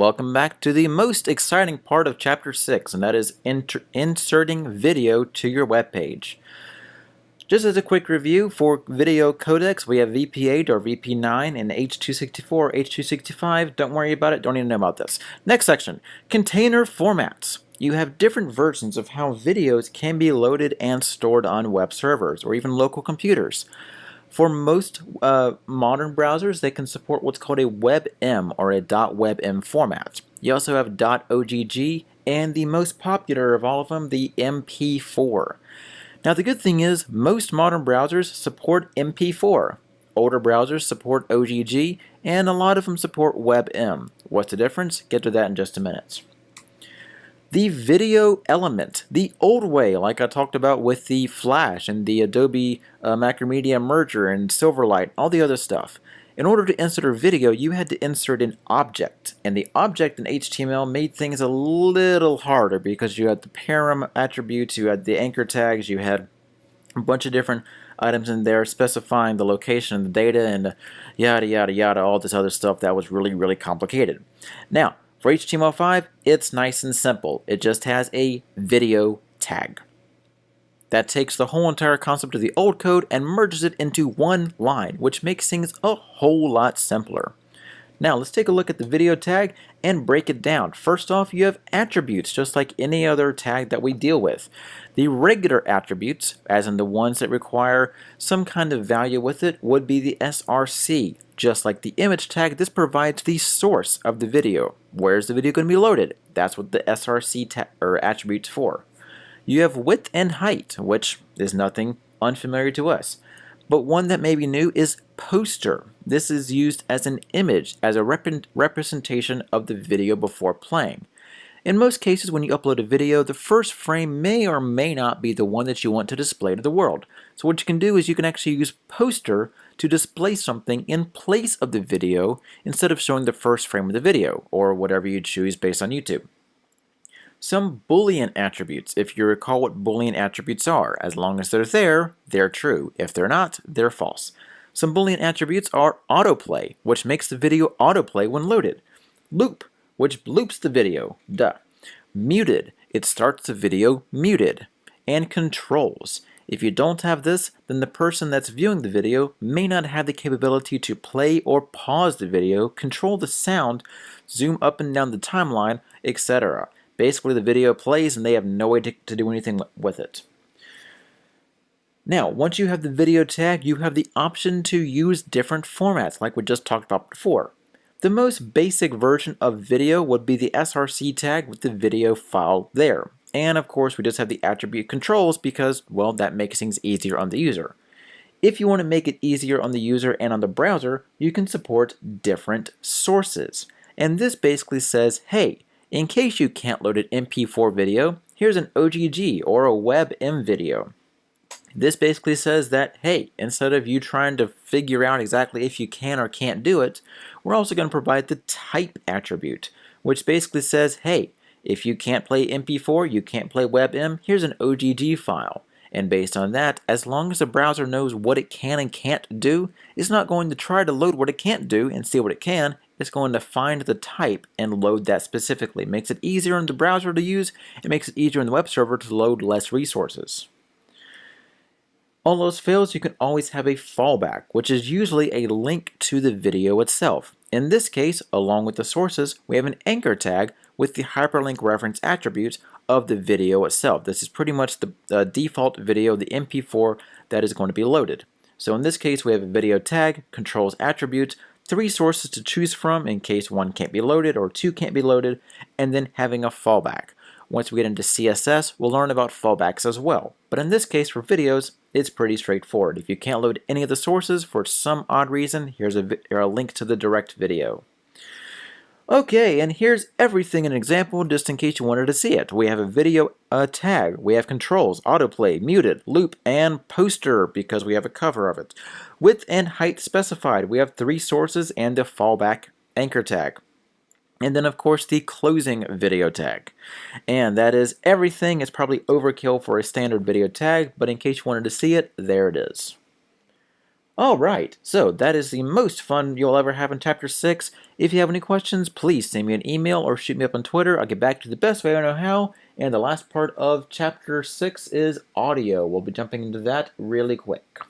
Welcome back to the most exciting part of Chapter 6, and that is inserting video to your web page. Just as a quick review, for video codecs, we have VP8 or VP9 and H.264, H.265. Don't worry about it, don't even know about this. Next section, container formats. You have different versions of how videos can be loaded and stored on web servers or even local computers. For most modern browsers, they can support what's called a WebM or a .webm format. You also have .ogg and the most popular of all of them, the MP4. Now the good thing is most modern browsers support MP4. Older browsers support OGG and a lot of them support WebM. What's the difference? Get to that in just a minute. The video element, the old way, like I talked about with the Flash and the Adobe Macromedia Merger and Silverlight, all the other stuff. In order to insert a video, you had to insert an object, and the object in HTML made things a little harder because you had the param attributes, you had the anchor tags, you had a bunch of different items in there specifying the location and the data and yada yada yada, all this other stuff that was really complicated. Now, for HTML5, it's nice and simple. It just has a video tag. That takes the whole entire concept of the old code and merges it into one line, which makes things a whole lot simpler. Now let's take a look at the video tag and break it down. First off, you have attributes, just like any other tag that we deal with. The regular attributes, as in the ones that require some kind of value with it, would be the src. Just like the image tag, this provides the source of the video. Where's the video going to be loaded? That's what the src attribute's for. You have width and height, which is nothing unfamiliar to us. But one that may be new is poster. This is used as an image, as a representation of the video before playing. In most cases, when you upload a video, the first frame may or may not be the one that you want to display to the world. So what you can do is you can actually use poster to display something in place of the video instead of showing the first frame of the video, or whatever you choose based on YouTube. Some Boolean attributes, if you recall what Boolean attributes are, as long as they're there, they're true. If they're not, they're false. Some Boolean attributes are autoplay, which makes the video autoplay when loaded. Loop, which loops the video, duh. Muted, it starts the video muted. And controls. If you don't have this, then the person that's viewing the video may not have the capability to play or pause the video, control the sound, zoom up and down the timeline, etc. Basically, the video plays and they have no way to do anything with it. Now, once you have the video tag, you have the option to use different formats like we just talked about before. The most basic version of video would be the src tag with the video file there. And of course, we just have the attribute controls because, well, that makes things easier on the user. If you want to make it easier on the user and on the browser, you can support different sources. And this basically says, hey, in case you can't load an MP4 video, here's an OGG or a WebM video. This basically says that, hey, instead of you trying to figure out exactly if you can or can't do it, we're also going to provide the type attribute, which basically says, hey, if you can't play MP4, you can't play WebM, here's an OGG file. And based on that, as long as the browser knows what it can and can't do, it's not going to try to load what it can't do and see what it can. It's going to find the type and load that specifically. It makes it easier in the browser to use. It makes it easier in the web server to load less resources. All else fails, you can always have a fallback, which is usually a link to the video itself. In this case, along with the sources, we have an anchor tag with the hyperlink reference attributes of the video itself. This is pretty much the default video, the MP4, that is going to be loaded. So in this case, we have a video tag, controls attributes, 3 sources to choose from in case 1 can't be loaded or 2 can't be loaded, and then having a fallback. Once we get into CSS, we'll learn about fallbacks as well. But in this case, for videos, it's pretty straightforward. If you can't load any of the sources for some odd reason, here's a link to the direct video. Okay, and here's everything in an example just in case you wanted to see it. We have a video tag, we have controls, autoplay, muted, loop, and poster because we have a cover of it. Width and height specified. We have 3 sources and the fallback anchor tag. And then of course the closing video tag. And that is everything. It's probably overkill for a standard video tag, but in case you wanted to see it, there it is. Alright, so that is the most fun you'll ever have in Chapter 6. If you have any questions, please send me an email or shoot me up on Twitter. I'll get back to you the best way I know how. And the last part of Chapter 6 is audio. We'll be jumping into that really quick.